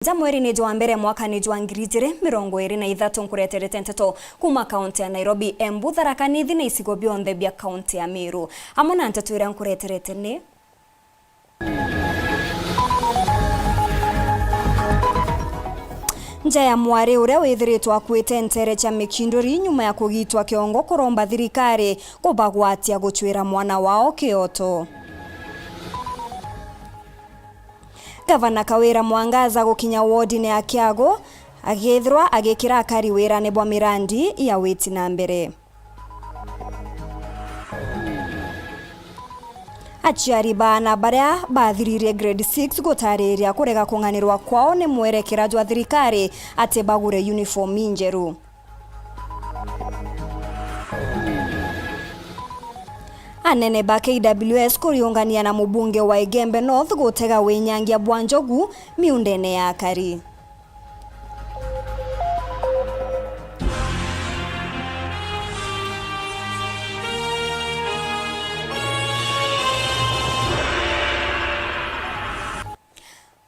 Mweri ni jwa mbere mwaka ni jwa ngirigire mirongo iri na ithatu nkureterete Nteto kuma kaunti ya Nairobi, Embu, Tharaka Nithi na isigo bionthe bia kaunti ya Meru. Hamwe na Nteto ira nkureterete ni nja ya mwari uria withiritwo akuite ntere cha mikinduri nyuma ya kugitwa kiongo kuromba thirikari kubagwatia guchwira mwana wao kioto. Gavana Kawira Mwangaza gukinya wodi ya Kiago agithirwa agikira akari wira ne bwa mirandi ya witi na mbere. Achiari bana baria bathiririe grade 6 gutariria kurega kunganirwa kwao ne mwerekera jwa thirikari ate bagure uniform injeru. Anene ba KWS kuriungania na mubunge wa Igembe North gutega winyangia Bwanjogu miundene ya akari.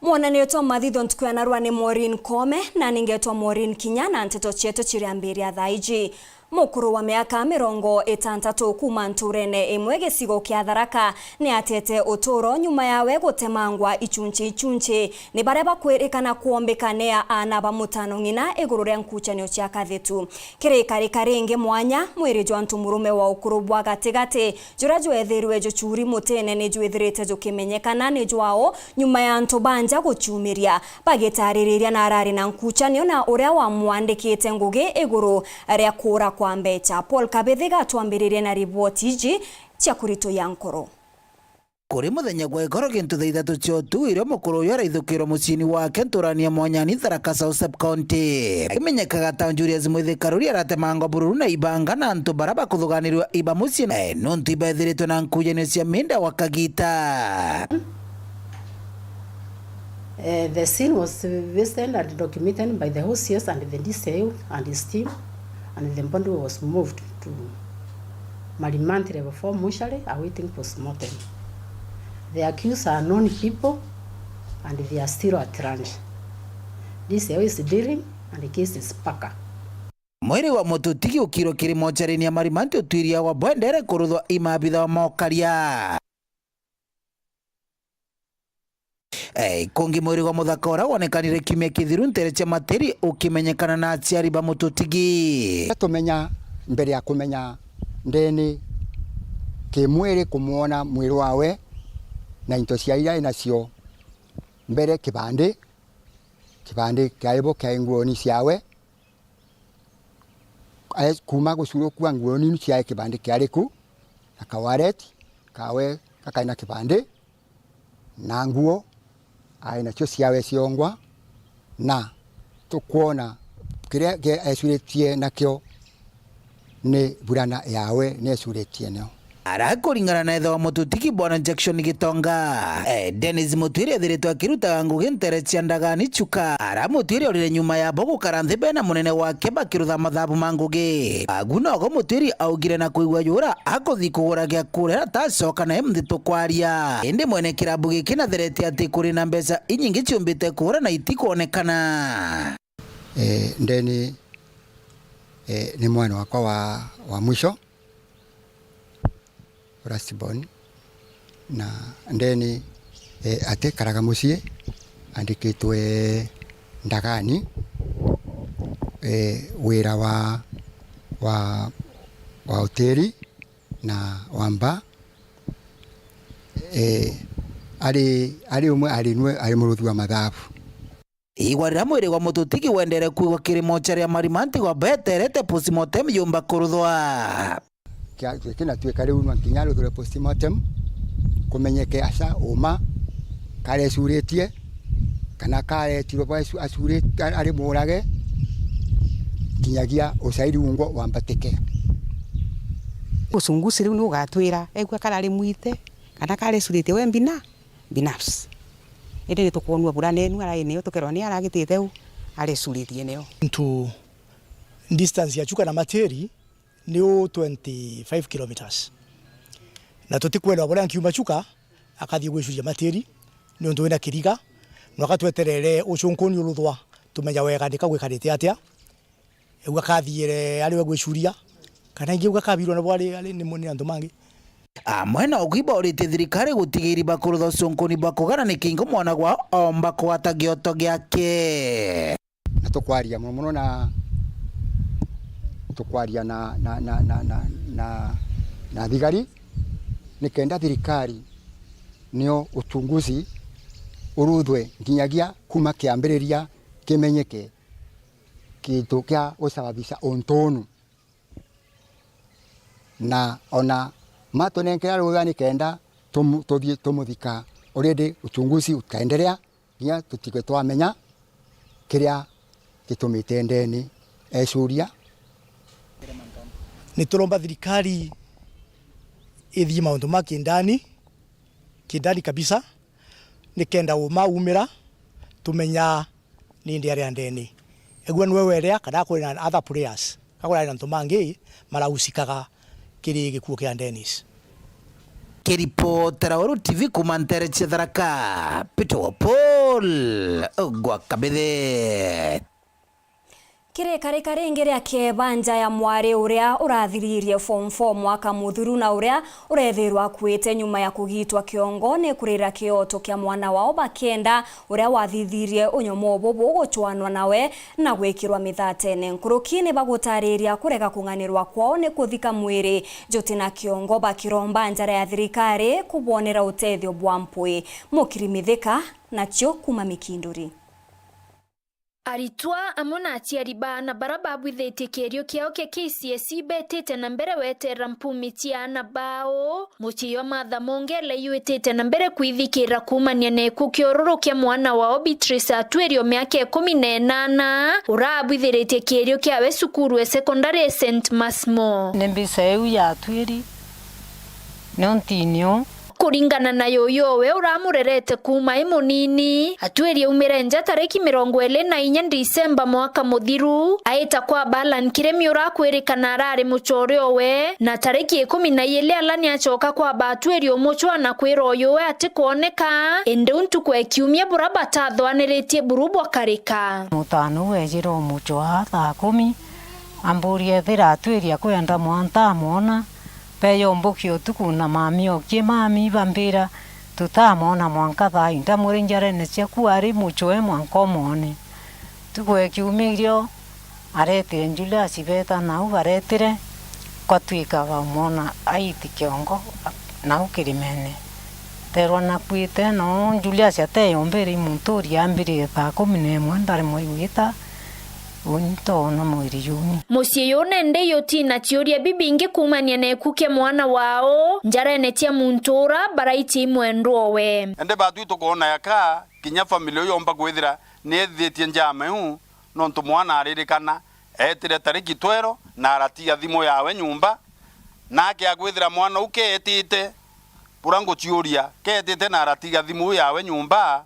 Mwananetwa mathitho ntukuyanarwa ni MAUREEN Kome na ningetwa MAUREEN Kinya na Nteto chetu chiriambiria thaiji. Mukuru wa miaka 60 kuma nturene Imwe gicigo kia Tharaka ni atete uturo nyuma yawe gutemangwa ichunchi ni baria bakwirikana kuombekania ana ba mutano ngina iguru ria nkuchanio cia kathitu kirikari karingi mwanya mwiri jwa ntumurume wa ukuru bwa gatigati jura jwethirwe juchuri mutene ni jwithirite jukimenyekana ni jwao nyuma ya ntubanja guchumiria bagitaririria na arari na nkuchanio na uria wa mwandikite ngugi iguru ria kura kwa mbecha. Paul Kabethiga tuambiririe na ripoti iji cia kurito ya nkoro. Kuri muthenya gwa ikoro gintu thaithatu ciotu irio mukuru uyu araithukirwo muciini wake nturania mwanyani Tharaka South Sub County akimenyekaga ta Julius Mwithikaruri aratemangwa bururu na ibanga na antu bara bakuthuganirwa iba muciini nuntu ibethiritwe na nkujanio cia minda wa Kagita. The scene was visited and documented by the OCS and the DCI and his team, and the body was moved to Marimanti Level 4 mortuary awaiting postmortem. The accused are known people and they are still at range. DCI is dealing and the case is paka. Mwiri wa mututiki ukiro kiri mocharini ya Marimanti utwiria wa bwendere kuruthwa imabitha wa mokaria. Kongi mwiri wa muthakora wonekanire kimya kithiru ntere cha materi ukimenyekana na aciari ba mututigi. Tumenya mbere ya kumenya ndeni kimwiri kumuona mwiri wawe na into cia ira inacio mbere kibande kaibo kaingwoni ciawe kuma gucuro kwa ngwoni cia kibande kiariku na kawaret kawe kakaina kibande na nguo aina cio ciawe ciongwa na tukuona kiria ecuritie nakio ni burana yawe ne ecuritie no arakuringana na etho wa mututiki bwana Jackson Gitonga Dennis Mutwiri athiritwe akiruta ngugi ntere cia ndagani chuka aramutwiri orire nyuma ya bogu karanthebe na munene wake bakirutha mathabu mangugi agunogo Mutwiri augire na kuigwa yura akuthi kugura gia kurera tacoka na mthito kwaria indi mwene kirabu giki na thereti ati kuri na mbeca inyingi ciumbite kura na itikuonekana. Ndeni ni mwana wakwa wa mwisho Rastibon na ndeni ate karaga mucie andikitwe ndagani wira wa hoteli na wamba ari umwe ari muruthi wa mathabu igwarira mwiri wa mututiki wendere kuigwa kiri mochari ya Marimanti gwa beterete postmortem yumba kuruthwa kina twekare uma kinyalo dore postmortem kumenyeke asa uma kare suretie kana kare tiro ba asure ari murage kinyagia usairi ungo wambateke usungusiri no gatwira egwa kare muite kana kare suretie we binaps ende tukonwa burane nu ara ene tokerwa ni aragitite u ari suretie neo to distance ya chuka na materi ni 25 kilometers na tutikwenda bora nkiuma chuka akathie gwicuria matiri ni undu wina kiriga Nwakatweterere ucunkuni uruthwa tumenya wega ndikagwikarite atia egwa kathiire ari we gwicuria kana ingi egwa kabirwo na bwari ni muni andu mangi mwena ukiba urite thirikari gutigiri bakurutha ucunkuni bakugana ni kingo mwana gwa omba kwata gioto giake na tukwaria muno na tukwaria na thigari nikenda thirikari nio utunguzi uruthwe nginyagia kuma kiambiriria kimenyeke kitu kia usababisha ontonu na ona matonenkera rugani kenda tumuthika already uchunguzi ukaendelea nya tutikwe twamenya kiria gitumite ndeni ecuria ni turomba thirikari ithie maundu ma kindani kabisa nikenda umira tumenya ni ndi ari ndeni egwa nwe werea kana kuri na other players kakora na ntumangi marahusikaga kiri gikuo kia Dennis kiripotera Weru TV kumantere Thaa Peter Paul ogwa kabethe Kirekare ringi ria kebanja ya mwari uria urathiririe form 4 mwaka muthuru na uria urethirwa kwite nyuma ya kugitwa kiongo ni kurira kioto kia mwana wao bakenda uria wathithirie unyomo bobo guchwanwa nawe na gwikirwa mithatene nkurukini bagutariria kurega kunganirwa kwao ni kuthika mwiri jotina kiongo bakiromba njara ya thirikari kubonera utethio bwa mpwi mukirimithika nacio kuma Mikinduri. Aritwa amona aciari bana baraba bwithitie kĩerio kĩao kĩa KCSE betĩte na mbere weterera mpumiti na bao muchiyo matha mongele yuĩtĩte na mbere kwithikĩra kumania na ikuũ kĩororo kĩa mwana wao Beatrice atwerio mĩaka 18 urabwithĩrĩtie kĩerio kĩawe cukuru ya secondary St Masmo nembiseu ya atweri nontinio kuringana na yoyowe uramurerete kuma imunini atwerie umirenja tariki 24 Disemba mwaka muthiru aita kwa balan kiremi urakwirikana arari muchoreo we na tariki 12 alani achoka kwa batwerio muchwana kwiro yowe ati kuoneka ende untu kwekiumia burabata thwaniretie burubwa karika mutano wejiro muchwa Thaa 10 amburie thira atweria kwenda mwanta mona peyo mbukio tukuna mami okie mami bambira tutamona mwanka Thaa inda murinjare necia kuari muchoe mwankomone tukwe kiumirio arete njula sibeta na ubaretire kwatwika bamona aiti kiongo na ukirimene terwa na kwite no njula cia teyombere munturi ambire Thaa 11 ndare moigita unto na mwiri yuni musie yone nde yotina chioria bibinge kumania na ekuke mwana wao njara netia muntura baraiti Imwe ndwowe ende batu tukona yaka kinya familia yomba kwithira nethetie njame nonto mwana aririkana etire tariki 12 na aratia thimo yawe nyumba nake agwithira mwana uketite purango chioria ketite na aratiga thimo yawe nyumba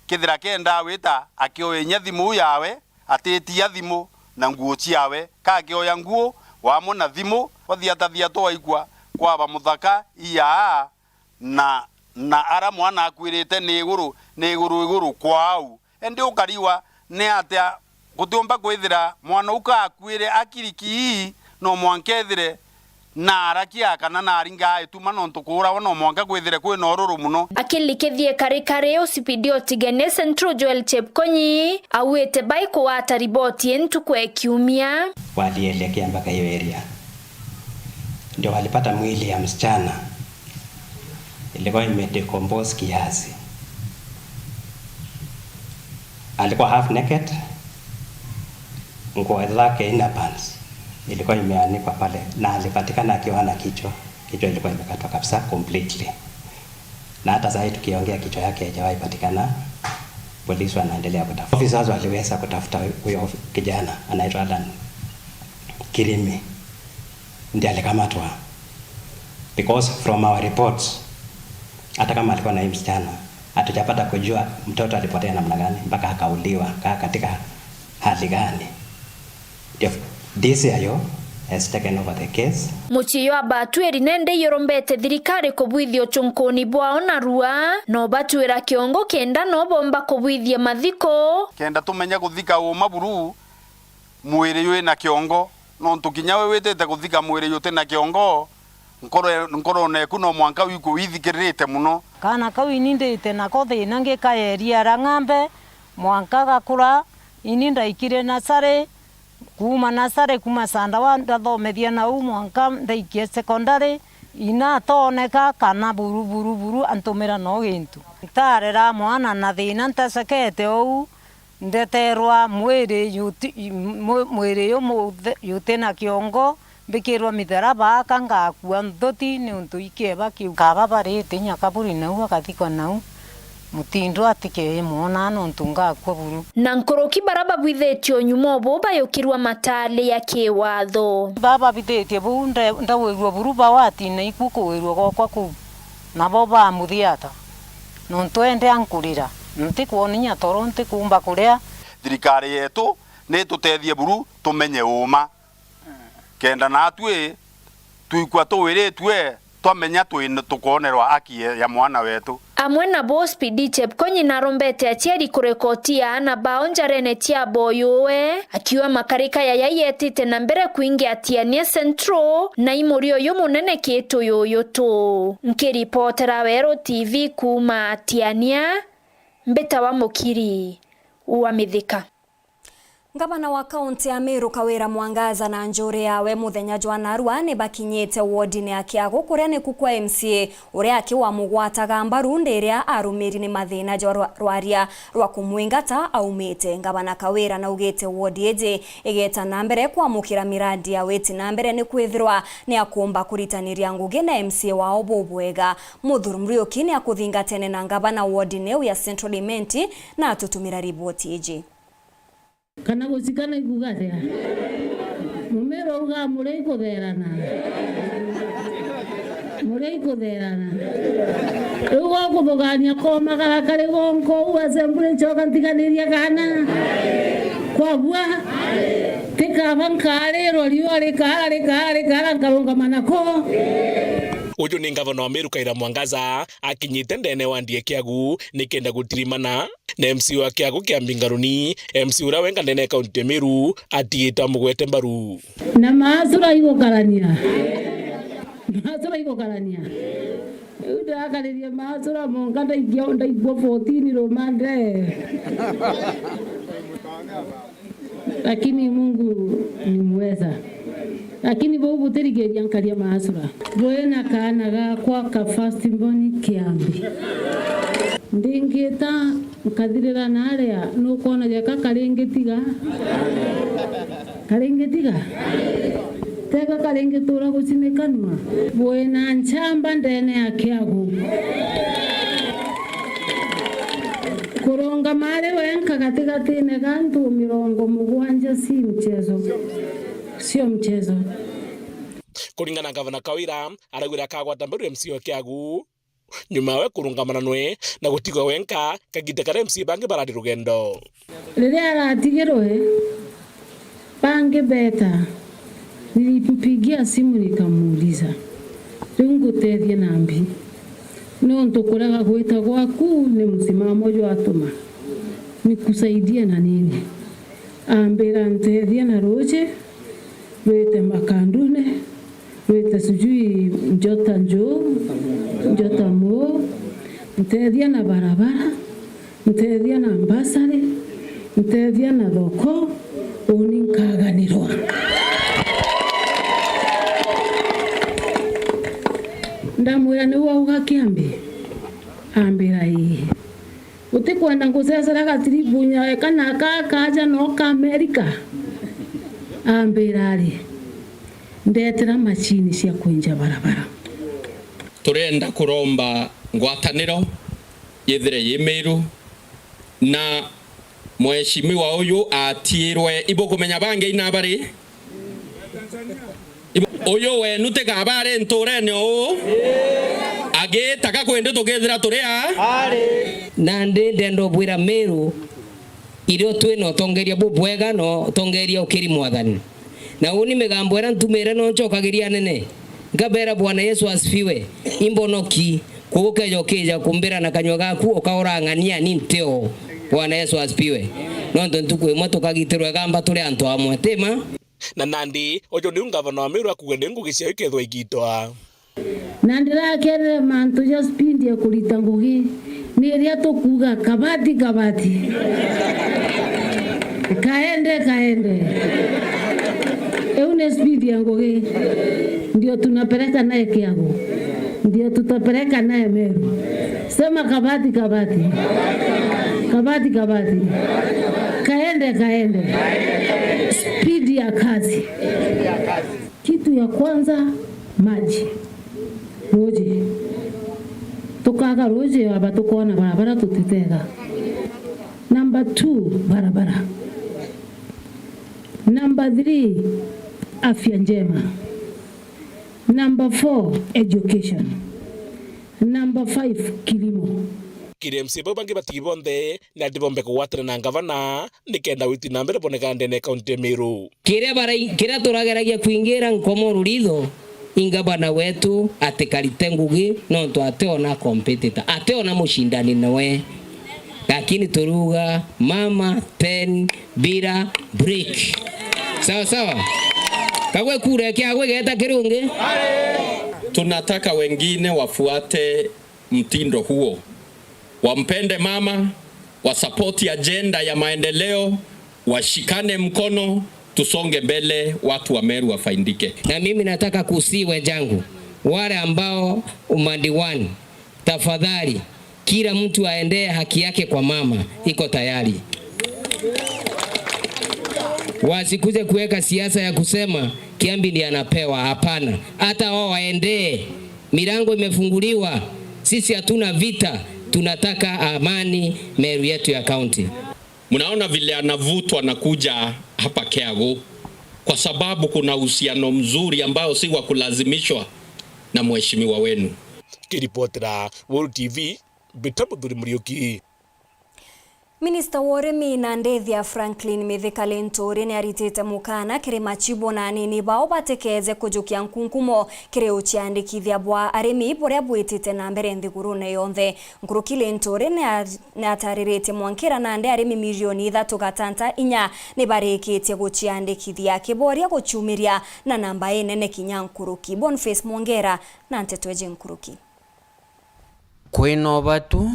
kithira kenda wita akioenya thimo yawe atetia thimo na nguo ciawe kakioya nguo wamona thimo wathiatathia twaigwa kwaba muthaka iya na ara mwana akwirite ni iguru kwau ende ukariwa ne atia gutumba kwithira mwana uka akwire akiriki no mwankethire na arakia kana na aringa etuma no ntukura wono mwanka kwithire kwi noruru muno akilikethie kare osipidi otigane Central Joel Chepkonyi awete baiko wata riboti entu kwekiumia walielekea mpaka hiyo area ndio walipata mwili ya msichana ilikuwa imedecompose kiasi alikuwa half naked nguo zake ina pants ilikuwa imeanikwa pale na alipatikana akiwa na kichwa ilikuwa imekatwa kabisa completely na hata sasa tukiongea kichwa yake haijawahi patikana polisi wanaendelea kutafuta officers waliweza kutafuta huyo kijana anaitwa Alan Kirimi ndiye alikamatwa because from our reports hata kama alikuwa na msichana hatujapata kujua mtoto alipotea namna gani mpaka akauliwa katika hali gani. This ayo has taken over the case. Muchiyo abatueri nende yorombete thirikari kubwithio chunkoni bwao na rua no batuira kiongo kenda no bomba kubwithia mathiko kenda tumenya guthika uma buru mwiri ywe na kiongo no tukinya we wetete guthika mwiri yote na kiongo nkoro ne kuno mwanka wiku withikirite muno kana kau inindite nako thina ngikayeria rang'ambe mwanka gakura ininda ikire nasare kuma sanda wa ndathomethia na mwanka ndaikie secondary ina toneka kana buru antumira no gintu tarera mwana na thina ntasekete ou ndeterwa mwiri yuti na kiongo bikirwa mitheraba kangakua nthoti ni untu ikeba kiu kaba barite nyakaburi nau akathikwa nau mutindo atike mona no ntunga kwa buru na nkoroki baraba bwithetio nyumo bo bayokirwa matale ya kiwatho baba bithetie bu ndawirwa buru bawati na ikuko wirwa gokwa ku na bo ba muthiata no ntwende ankurira ntikuoninya toro ntikumba kuria thirikari yetu ni tutethie buru tumenye uma kenda natwe tuikwa tuwiritwe twamenya tukonerwa aki ya mwana wetu amwe na bo Speed Chepkonyi na rombete achiari kurekotia na baonjarene tia boyowe akiwa makarika ya yayetite na mbere kuingia tiania centro na imurio yo munene kieto yoyo to nkiripotera Weru TV kuma tiania mbeta wa mukiri uamithika. Gavana wa kaunti ya Meru Kawira Mwangaza na njore yawe muthenya jwa narua ni bakinyete wardine yake agukuria ni kukwa MCA uria akiwa mugwataga mbaru nderia arumiri ni mathina jwa rwaria rwa kumwingata aumite. Gavana Kawira na ugete ward eje igeta na mbere kwa mukira miradi ya weti na mbere ni kwithirwa ni akumba kuritaniria ngugi na MCA wao bobwega muthuru Muriuki ni akuthingatene na gavana wardine ya Central Imenti na atutumira riboti eje kana gusikana ikugathea mumero uga murei kutherana ugo kuthugania komagara kari gonko uasembure choka ntiganiria kana kwagua tikabankare roriwa rikara nkarunga manako. Uyu ni gavana wa Meru Kawira Mwangaza akinyite ndene wa ndie kiagu nikenda gutirimana na MC wa kiagu kia mbingaruni MC ura wenga ndene kaunti ya Meru atiita mugwete mbaru na maasura igukarania uda akariria maasura monganda igionda igwo 14 romande lakini Mungu ni mweza. Lakini bo buterigeria nkaria maasura bwena kana gakwa ka first born kiambi ndingita nkathirira naria nukona jeka karengetiga teka karengetura gucimekanwa bwena nchamba ndene yake agu kuronga mare wenka katikati ne gantu 70 sio mchezo. Kuringana na gavana Kawira aragwira kagwata mbaru MC wa kiagu nyuma we kurungamana nwe na gutigwa wenka kagite kare MC bange baradi rugendo riria aratigirwe bange beta nilipigia simu nikamuuliza ngutethie nambi no ntukuraga gwita gwaku ni msimamo jo atuma nikusaidia na nini ambira ntethie na roje wete makandune wete sujui njota mo ntethia na barabara ntethia na mbasare ntethia na thoko uninkaganirwa ndamwira ni wauga kiambi ambira ii utikwenda ngusesera gatiribunya kana kaja no ka Amerika ambira ri ndetera machini cia kuinja barabara turenda kuromba ngwataniro yethire yimeru na mweshimiwa uyu atirwe ibo kumenya bange ina bari uyu we nutega bare nturene o agitaka kwende tugethira turia na ndendo bwira Meru irio twino tongeria bubwega no tongeria ukiri mwathani na uni migambo era ntumire no nchokagiria nene ngabera Bwana Yesu asifiwe imbonoki kukejo kija kumbira na kanywa gaku ukaurangania ni nteo. Bwana Yesu asifiwe nondo ntukwe moto kagitirwe gamba turi antu amwe tema na Nandi ojo ni ngavana wa Meru akugende ngugi cia ikethwa igitwa Nandira kere mantu ya spindi ya kulita ngugi ni ria tukuga kabati kaende eune spindi ya ngugi ndio tunapeleka naye Kiagu, ndio tutapeleka naye Meru. Sema kabati kaende spidi ya kazi. Kitu ya kwanza maji roje tukaga roje aba tukona barabara tutitega. Number 2 barabara. Number 3 afya njema. Number 4 education. Number 5 kilimo. KMC bangi batibonde na dibombe kuwatra na ngavana nikenda witi na mbere bonekande ne kaunti Meru. Kira turageragia kuingira nkomo ritho ingabana wetu atekarite ngugi no ntwa ateona competitor ateona mushindani nawe lakini turuga mama 10 bira break sawa kagwe kure kiagwe geta kirungi. Tunataka wengine wafuate mtindo huo, wampende mama, wasapoti agenda ya maendeleo, washikane mkono, tusonge mbele, watu wa Meru wafaindike. Na mimi nataka kusiwe jangu wale ambao umandiwani, tafadhali kila mtu aendee haki yake kwa mama, iko tayari. Wasikuje kuweka siasa ya kusema Kiambi ndiye anapewa, hapana. Hata wao waendee, milango imefunguliwa, sisi hatuna vita, tunataka amani Meru yetu ya county. Mnaona vile anavutwa na kuja hapa Kiagu kwa sababu kuna uhusiano mzuri ambao si wa kulazimishwa na mheshimiwa wenu. Kiripotera Weru TV Bitamudhuri Muriuki. Minister wa Urimi na Ndethia Franklin Mithikali Nturi ni aritite mukana kiri machibo na nini bao batekeze kujukia nkunkumo kiri uchiandikithia bwa arimi buria bwitite na mbere nthigurune yonthe. Nkurukili Nturi ni ataririte mwankira na nde arimi milioni 3.4 ni barikitie guchiandikithia kiboria guchumiria na namba nene kinya Nkuruki. Boniface Mwongera na Nteto Nkuruki. Kwino batu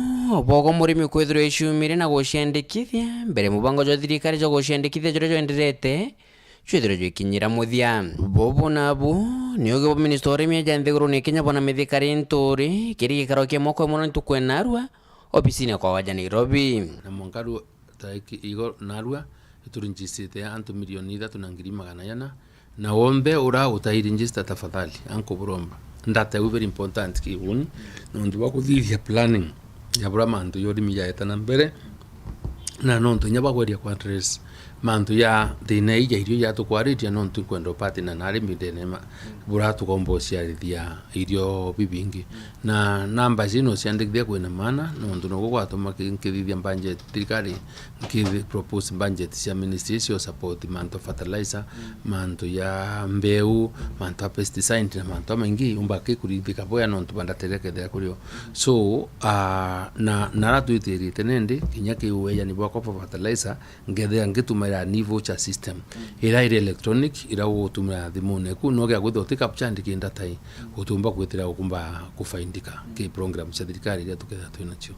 bogo murimi kwithirwa icumire na guciandikithia mbere mubango jo thirikari jo guciandikithia jo enderete chwithirwa jo ikinyira muthia bobo nabu nioge bo minister urimi ja nthiguru ni Kenya bona Mithikali Nturi kiri gikaro kia moko muno ntukwena obisini kwa waja Nairobi na mongaru taiki igo narua iturinjisite antu milioni 3.4 na wombe ura utairinjista tafadhali anko buromba ndata very important kiuni nondu bakuthithia planning ya bura mantu yorimi ya etana mbere na nondu nyaba gweria kwa address mantu ya thina ija irio ya tukwaritia nondu kwendo pati na narimi denema bura tukombocia irio bibingi na namba zino ciandikithia kwina mana nondu no gwatuma nkithithia budget thirikari nkithi propose budget cia ministry cio support mantu fertilizer mantu ya mbeu mantu ya pesticide na mantu maingi umbake kurithika boya nondu bandaterekethia kurio so na naratuitirie tenende kinya kiuya ni bwako fertilizer ngethia ngitumira ni voucher system ira electronic ira gutumira thimune ku no gya guthotika pchandiki ndatai utumba kwitira ukumba kufaindika ki program cia thirikari ria tuketha twinacio.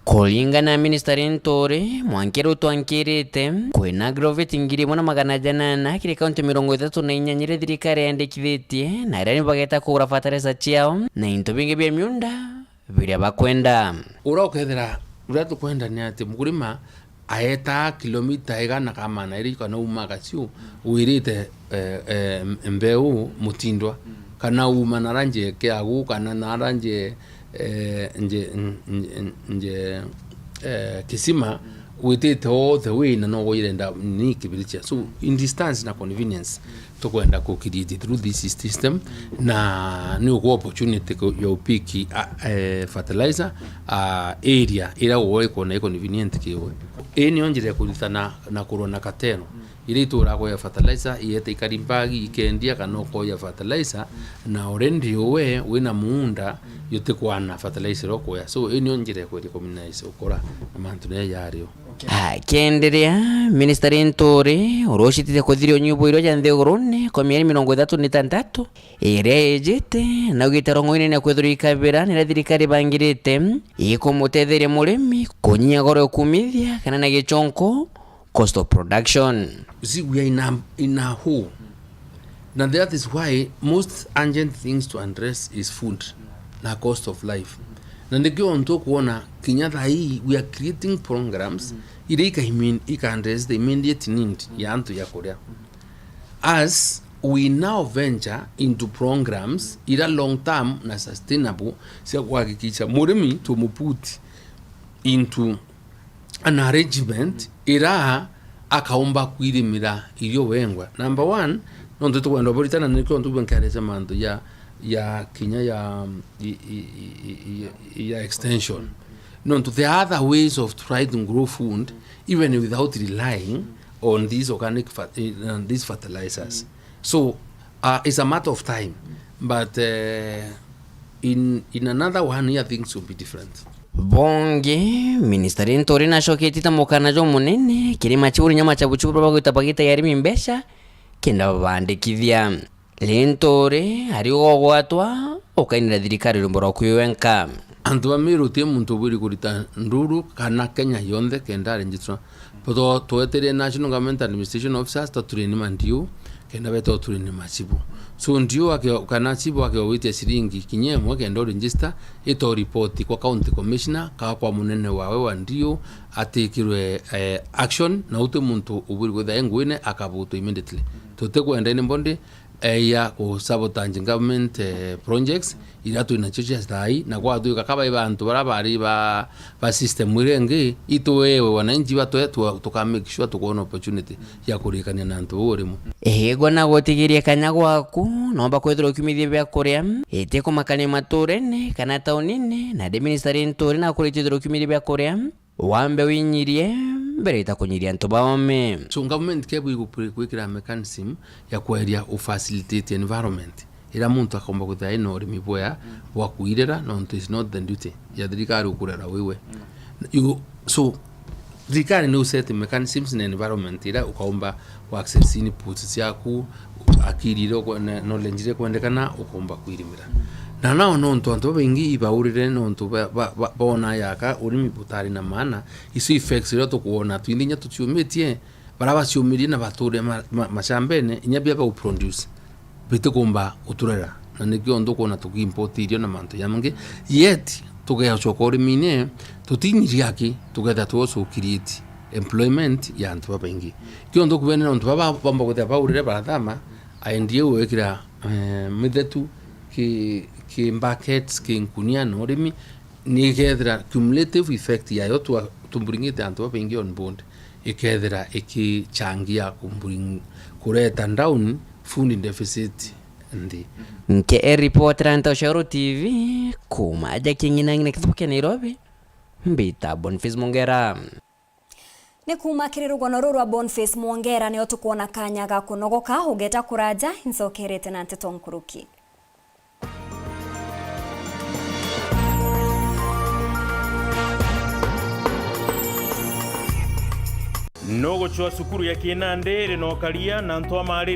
Kulingana na Minister Nturi mwankero twankirite kwina groveti ngiri mwana magana janana kiri kaunti 34 nyire thirikari yandikithitie na ira ni bageta kugura fertilizer ciao na into bingi bia miunda biria bakwenda ura ukethira ura tukwenda ni ati mugurima aeta kilomita igana kama na iri kana umaga ciu wirite mbeu mutindwa kana uma naranje Kiagu kana naranje nje kisima witite othe wina no wirenda ni kibiricha so in distance na convenience tukwenda kukiriti through this system na ni uko opportunity ya upiki fertilizer area ira uwe kona convenient kiwe eni onjire kulithana na corona kateno ire itura ko ya fertilizer iete ikarimbagi ikendia kana ko ya fertilizer na already we wina muunda yote kwana fertilizer oko ya so eni onjire ko recommendise ukora amantu ne yario kenderea ministeri Ntore uroshitite kuthirio nyubo iro janthe gorone kwa mieri 36 ire ejete na gitarongo ine kwethura ikabira nira thirikari bangirite ikumutetheria murimi kunyia goro kumithia kana na gichonko cost of production. See, we are in a hole. Now that is why most urgent things to address is food, na cost of life. Na ndio onto kuona Kenyatta hii we are creating programs ile ika address the immediate need ya antu ya Korea. As we now venture into programs ila long term na sustainable sia kuhakikisha murimi tumuputi into an arrangement ira akaomba kwirimira iyo wengwa. Number 1 nondo to kwenda boritana niko ndo benkareza mando ya Kenya ya extension. No, to the other ways of trying to grow food even without relying on these organic these fertilizers. So it's a matter of time, but in another 1 year things will be different. Bonge ministeri Ntore na shoketita mukana jo munene kirima churi nyama cha buchuru bagwita bagita yari mbesha kenda bandikithia Ntore ari ogwatwa okainira thirikari rumbora kuyenka antu amiru tie muntu buri kurita nduru kana Kenya yonde kenda register poto toetere national government administration officers to train mandio kenda beto train machibu so ndio akio kana chibu akio wite siringi kinyemwe kenda register ito report kwa county commissioner kwa munene wawe wa ndio atikirwe action na ute muntu uburi kwetha engwine akabuto immediately tote kwenda ni mbonde ya ko sabotage government projects iratu ina churches dai na kwa tu kakaba ibantu barabari ba system murenge itowewe wananchi batoe tuka make sure tukoona opportunity ya kurikania na ntu urimo ego na gotigiria kanya gwaku nomba kwethira kumithia bya Korea eteko makane maturene kana taunine na de ministeri Ntore na kuritithira kumithia bya Korea wambe winyirie mbere itakunyiria ntu baome. So government kebu ikukwikira mechanism ya kueria facilitate environment ira muntu akomba kutha ino urimi bwa kuirera no is not the duty ya thirikari ukurera wewe so thirikari no set mechanisms in environment ira ukaomba wa access inputs yaku akiriro knowledge kwendekana ukomba kuirimira na nao nonto anto bengi ibaurire nonto bona yaka urimi butari na maana isu effects roto kuona twindinya tuchumetie baraba cyumiri na bature mashambene inyabya ba produce bite kumba uturera na nikyo ndo kona tukiimport irio na manto yamange yet tugeya chokori mine tutinyi yaki tugeda tuoso create employment ya anto bengi kyo ndo kubene nonto baba bamba kutha baurire baradama aendie wekira midetu ki buckets ki nkunia no rimi ni kedra cumulative effect ya yo tumburingite anto bengi on board ikedra ikichangia kureta down food deficit ndi nke reporter Nteto TV kumaja kingina kithuke Nairobi mbita Boniface Mongera ni kumakirira rugano rwa Boniface Mongera ni otukuona kanya ga kunogoka ugeta kuraja insokerete na Nteto nkuruki nogo chwa sukuru ya Kinande rinokalia na ntwa mari